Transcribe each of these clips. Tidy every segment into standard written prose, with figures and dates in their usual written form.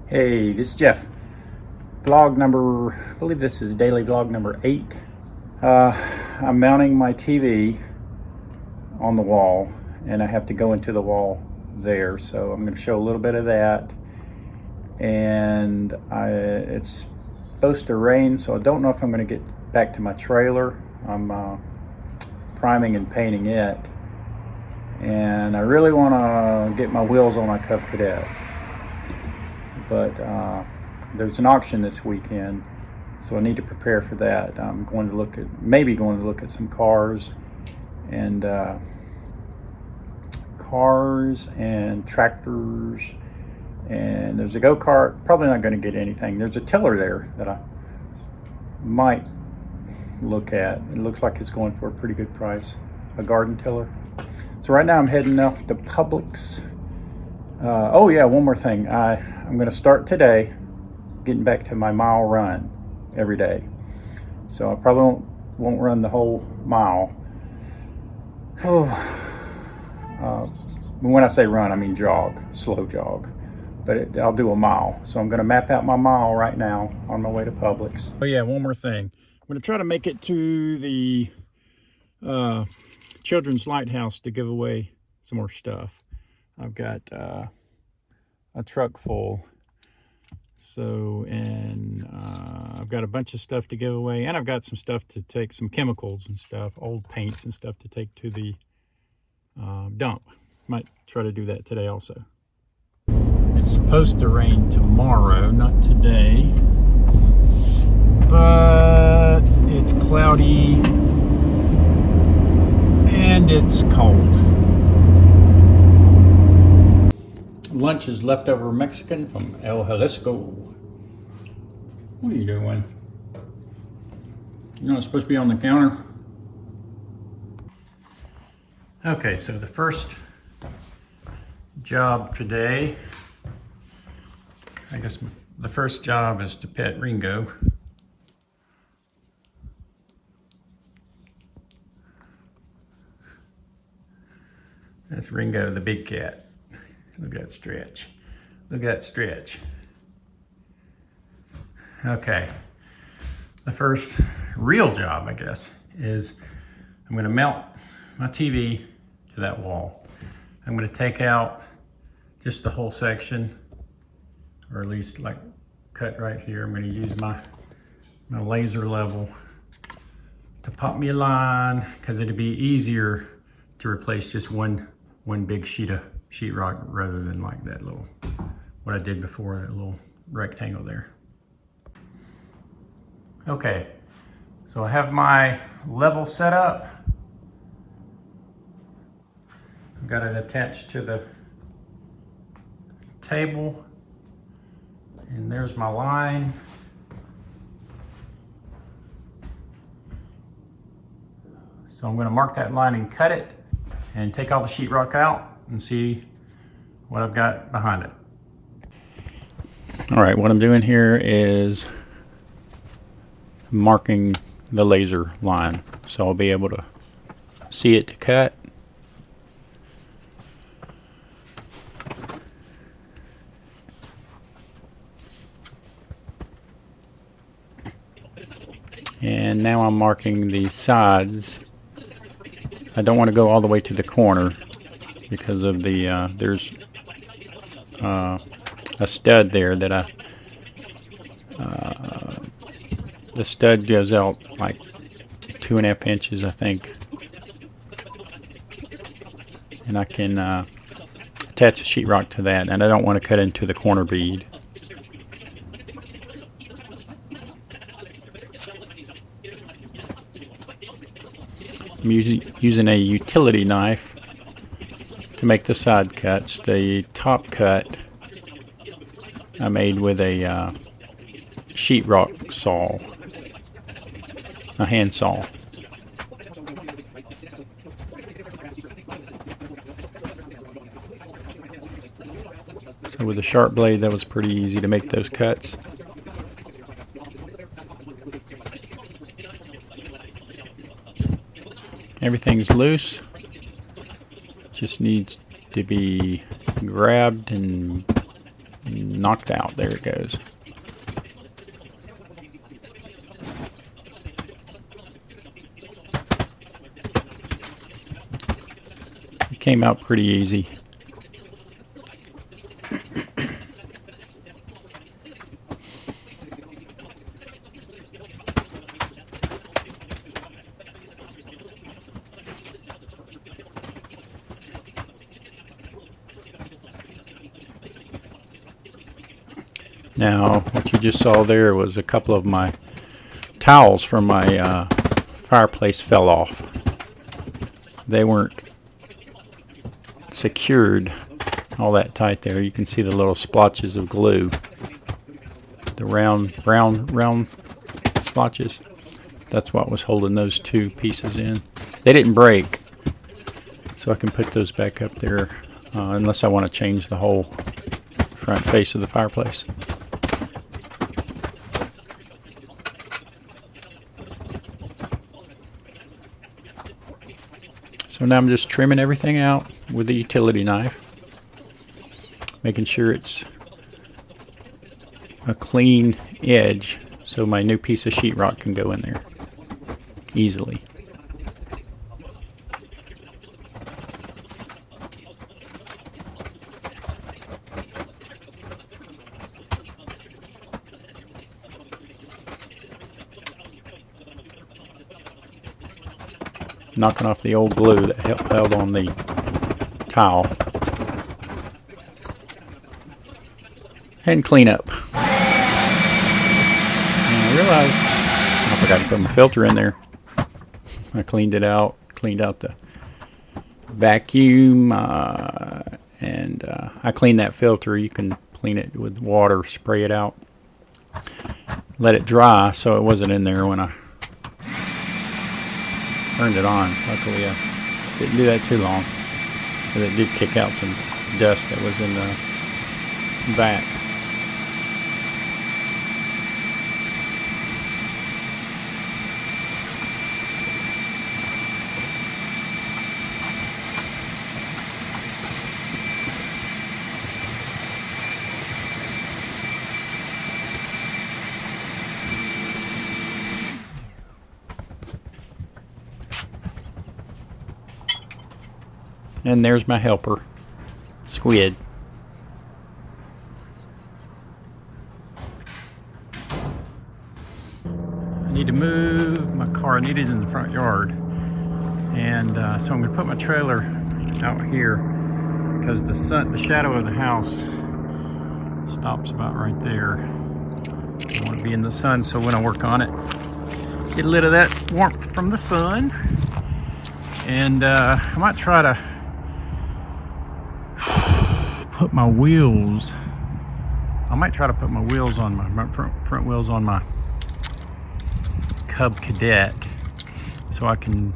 Hey, this is Jeff. Vlog number, I believe this is daily vlog number 8. I'm mounting my TV on the wall, and I have to go into the wall there. So I'm going to show a little bit of that. And it's supposed to rain, so I don't know if I'm going to get back to my trailer. I'm priming and painting it. And I really want to get my wheels on my Cub Cadet. But there's an auction this weekend, so I need to prepare for that. I'm going to look at some cars and tractors, and there's a go-kart. Probably not going to get anything. There's a tiller there that I might look at. It looks like it's going for a pretty good price, a garden tiller. So right now I'm heading off to Publix. Oh yeah, one more thing. I'm going to start today getting back to my mile run every day. So I probably won't run the whole mile. When I say run, I mean jog, slow jog. But I'll do a mile. So I'm going to map out my mile right now on my way to Publix. Oh yeah, one more thing. I'm going to try to make it to the Children's Lighthouse to give away some more stuff. I've got a truck full. So, and I've got a bunch of stuff to give away, and I've got some stuff to take, some chemicals and stuff, old paints and stuff to take to the dump. Might try to do that today also. It's supposed to rain tomorrow, not today, but it's cloudy and it's cold. Lunch is leftover Mexican from El Jalisco. What are you doing? You're not supposed to be on the counter. Okay, so the first job today, I guess the first job is to pet Ringo. That's Ringo, the big cat. Look at that stretch. Look at that stretch. Okay. The first real job, I guess, is I'm going to mount my TV to that wall. I'm going to take out just the whole section, or at least like cut right here. I'm going to use my laser level to pop me a line, because it'd be easier to replace just one big sheetrock rather than like that little, what I did before, that little rectangle there. Okay, so I have my level set up. I've got it attached to the table, and there's my line. So I'm going to mark that line and cut it and take all the sheetrock out and see what I've got behind it. All right, what I'm doing here is marking the laser line, so I'll be able to see it to cut. And now I'm marking the sides. I don't want to go all the way to the corner because of the there's a stud there that the stud goes out like 2.5 inches, I think, and I can attach a sheetrock to that, and I don't want to cut into the corner bead. I'm using a utility knife to make the side cuts. The top cut I made with a sheetrock saw, a hand saw. So with a sharp blade, that was pretty easy to make those cuts. Everything's loose, just needs to be grabbed and knocked out. There it goes. It came out pretty easy. Now, what you just saw there was a couple of my towels from my fireplace fell off. They weren't secured all that tight there. You can see the little splotches of glue. The round splotches. That's what was holding those two pieces in. They didn't break, so I can put those back up there unless I want to change the whole front face of the fireplace. So now I'm just trimming everything out with the utility knife, making sure it's a clean edge so my new piece of sheetrock can go in there easily. Knocking off the old glue that held on the towel. And clean up. And I realized I forgot to put my filter in there. I cleaned it out, cleaned out the vacuum, and I cleaned that filter. You can clean it with water, spray it out, let it dry so it wasn't in there when I turned it on. Luckily, I didn't do that too long, but it did kick out some dust that was in the back. And there's my helper, Squid. I need to move my car. I need it in the front yard. And so I'm going to put my trailer out here because the shadow of the house stops about right there. I want to be in the sun, so when I work on it, get a little of that warmth from the sun. And I might try to put my wheels. I might try to put my wheels on my front wheels on my Cub Cadet, so I can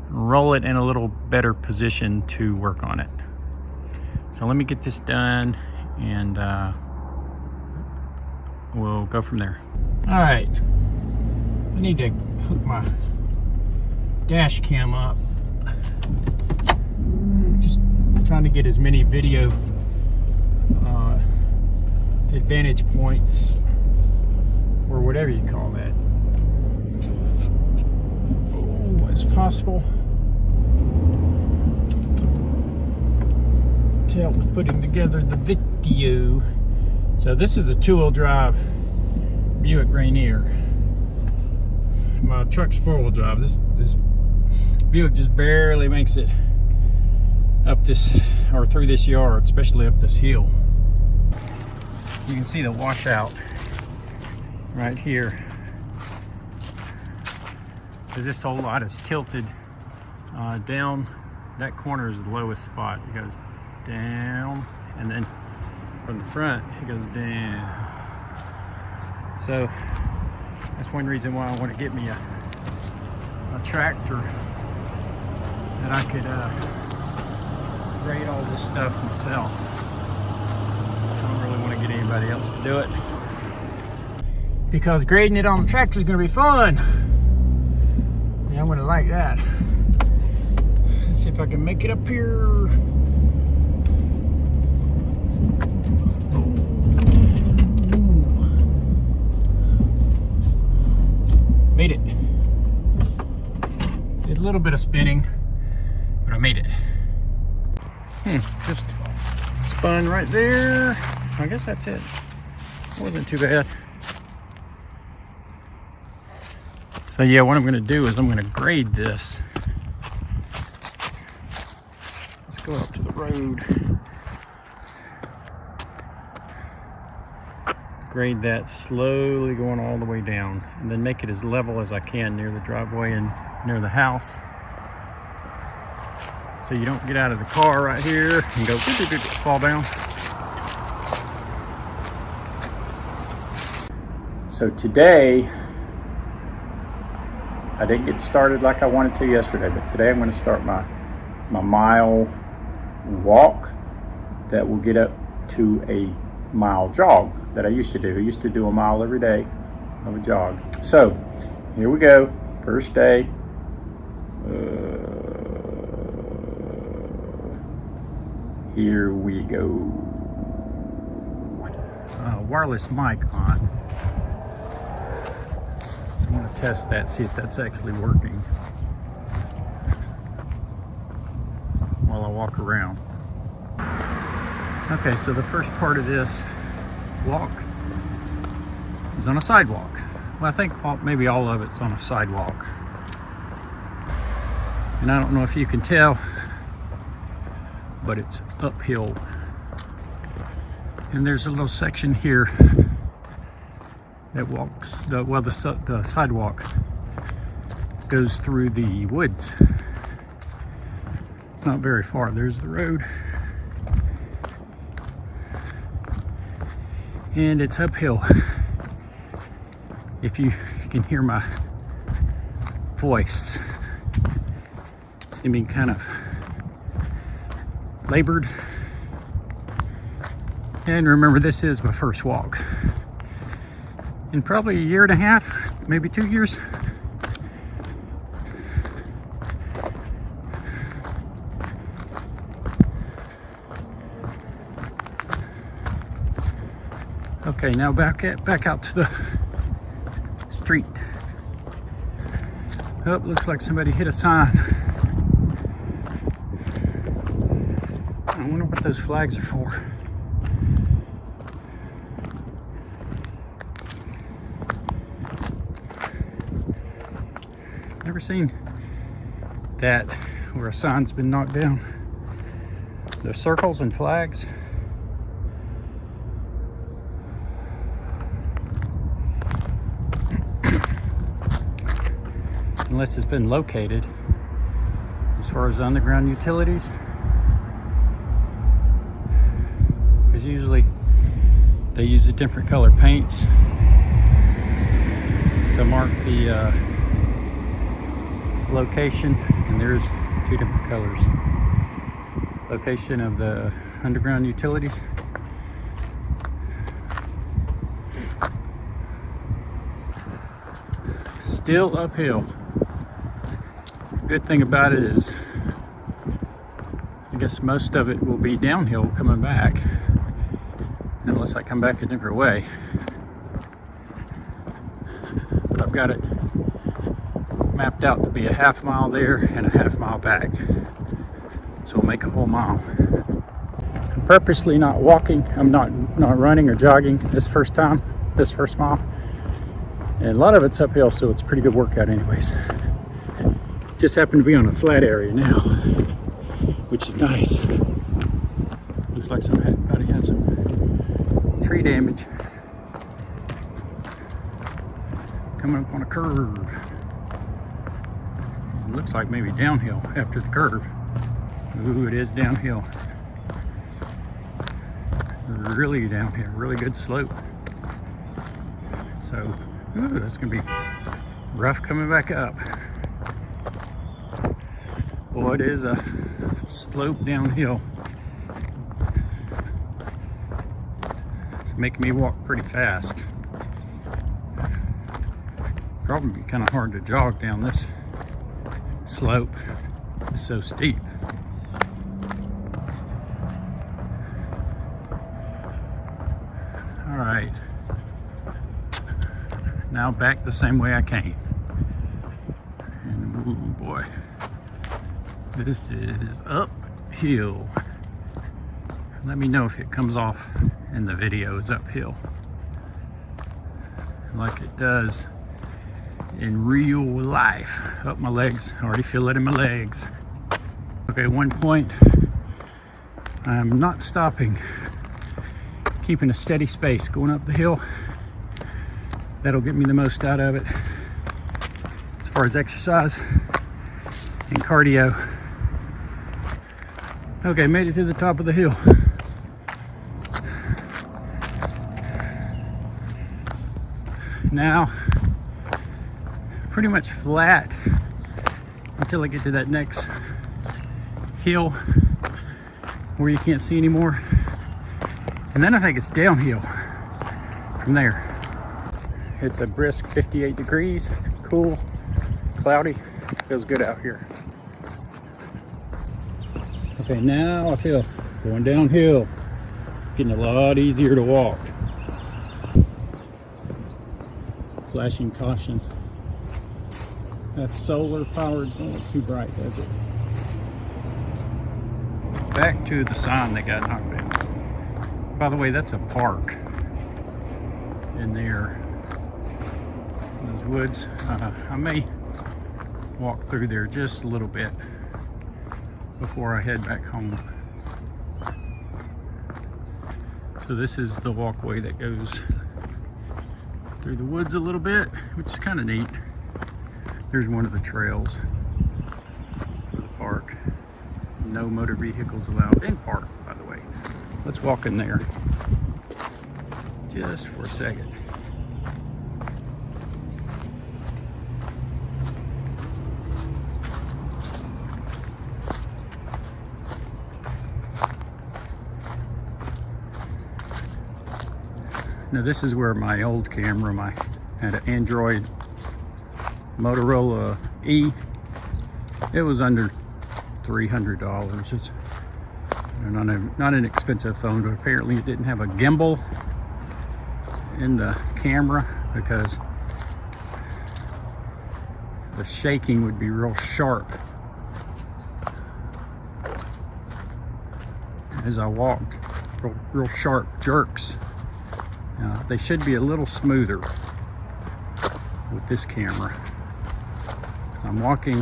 roll it in a little better position to work on it. So let me get this done, and we'll go from there. All right, I need to hook my dash cam up. Just trying to get as many video advantage points, or whatever you call that, as possible to help with putting together the video. So this is a two-wheel drive Buick Rainier. My truck's four-wheel drive. This Buick just barely makes it up this, or through this yard, especially up this hill. You can see the washout right here, because this whole lot is tilted down. That corner is the lowest spot. It goes down, and then from the front it goes down. So that's one reason why I want to get me a tractor that I could grade all this stuff myself. I don't really want to get anybody else to do it, because grading it on the tractor is going to be fun. Yeah, I'm going to like that. Let's see if I can make it up here. little bit of spinning, but I made it. Just spun right there. I guess that's it. Wasn't too bad. So yeah, what I'm going to do is I'm going to grade this. Let's go up to the road. Grade that slowly, going all the way down, and then make it as level as I can near the driveway and near the house, so you don't get out of the car right here and go fall down. So today I didn't get started like I wanted to yesterday, but today I'm going to start my mile walk that will get up to a mile jog that I used to do. I used to do a mile every day of a jog. So here we go. First day. Here we go. Wireless mic on. So I'm going to test that, see if that's actually working while I walk around. Okay, so the first part of this walk is on a sidewalk. Well, I think maybe all of it's on a sidewalk. And I don't know if you can tell, but it's uphill. And there's a little section here that walks, the sidewalk goes through the woods. Not very far. There's the road. And it's uphill. If you can hear my voice, it's being kind of labored. And remember, this is my first walk in probably a year and a half, maybe 2 years. Okay, now back out to the street. Oh, looks like somebody hit a sign. I wonder what those flags are for. Never seen that where a sign's been knocked down. There's circles and flags. Unless it's been located. As far as underground utilities, because usually they use a different color paints to mark the location, and there's two different colors. Location of the underground utilities. Still uphill. Good thing about it is, I guess most of it will be downhill coming back, unless I come back a different way. But I've got it mapped out to be a half mile there and a half mile back, so we'll make a whole mile. I'm purposely not walking. I'm not running or jogging this first mile, and a lot of it's uphill, so it's a pretty good workout anyways. Just happen to be on a flat area now, which is nice. Looks like somebody had some tree damage coming up on a curve. It looks like maybe downhill after the curve. Ooh, it is downhill. Really downhill, really good slope. So, ooh, that's gonna be rough coming back up. Boy, it is a slope downhill. It's making me walk pretty fast. Probably be kind of hard to jog down this slope. It's so steep. All right. Now back the same way I came. And ooh, boy. This is uphill. Let me know if it comes off and the video is uphill, like it does in real life. Up my legs, I already feel it in my legs. Okay, 1 point, I'm not stopping, keeping a steady pace going up the hill. That'll get me the most out of it as far as exercise and cardio. Okay, made it to the top of the hill. Now, pretty much flat until I get to that next hill where you can't see anymore. And then I think it's downhill from there. It's a brisk 58 degrees, cool, cloudy, feels good out here. Okay, now I feel going downhill, getting a lot easier to walk. Flashing caution. That's solar powered. Don't look too bright, does it? Back to the sign that got knocked down. By the way, that's a park in there. Those woods. I may walk through there just a little bit before I head back home. So this is the walkway that goes through the woods a little bit, which is kind of neat. Here's one of the trails for the park. No motor vehicles allowed in park, by the way. Let's walk in there just for a second. Now this is where my old camera, had an Android Motorola E. It was under $300. It's not an expensive phone, but apparently it didn't have a gimbal in the camera because the shaking would be real sharp as I walked, real sharp jerks. They should be a little smoother with this camera. So I'm walking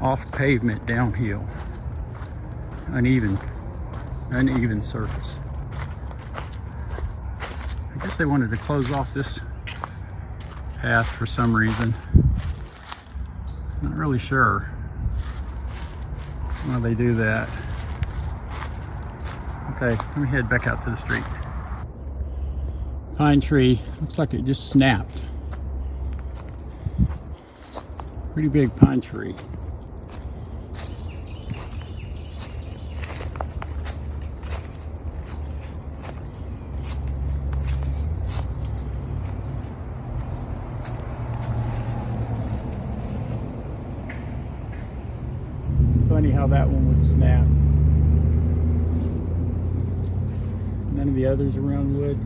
off pavement downhill, uneven surface. I guess they wanted to close off this path for some reason. Not really sure why they do that. Okay, let me head back out to the street. Pine tree, looks like it just snapped. Pretty big pine tree. It's funny how that one would snap. None of the others around would.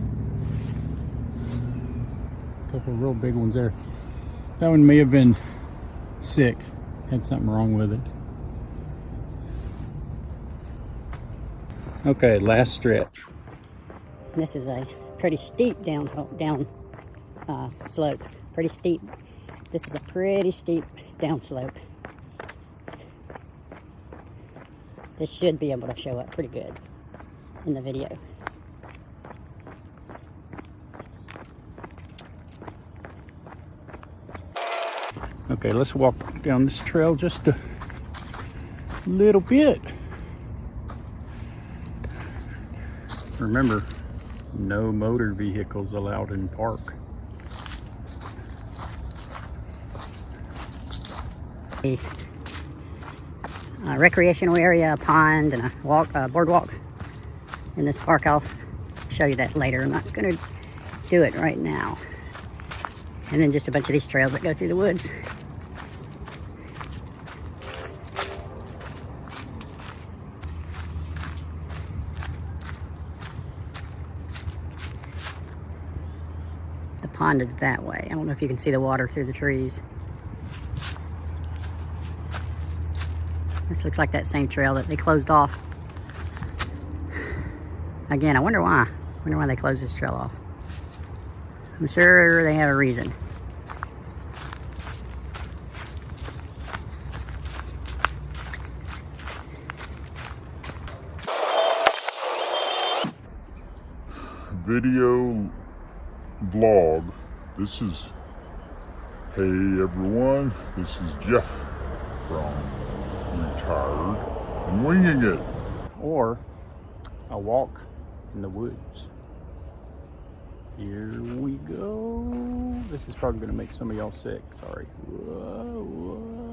Couple of real big ones there. That one may have been sick, had something wrong with it. Okay, last stretch. This is a pretty steep down slope. Pretty steep. This is a pretty steep down slope. This should be able to show up pretty good in the video. Okay, let's walk down this trail just a little bit. Remember, no motor vehicles allowed in park. A recreational area, a pond, and a boardwalk in this park. I'll show you that later. I'm not going to do it right now. And then just a bunch of these trails that go through the woods. The pond is that way. I don't know if you can see the water through the trees. This looks like that same trail that they closed off. Again, I wonder why. I wonder why they closed this trail off. I'm sure they have a reason. Video vlog. This is, hey everyone, this is Jeff from Retired and Winging It. Or a walk in the woods. Here we go. This is probably gonna make some of y'all sick. Sorry. Whoa, whoa.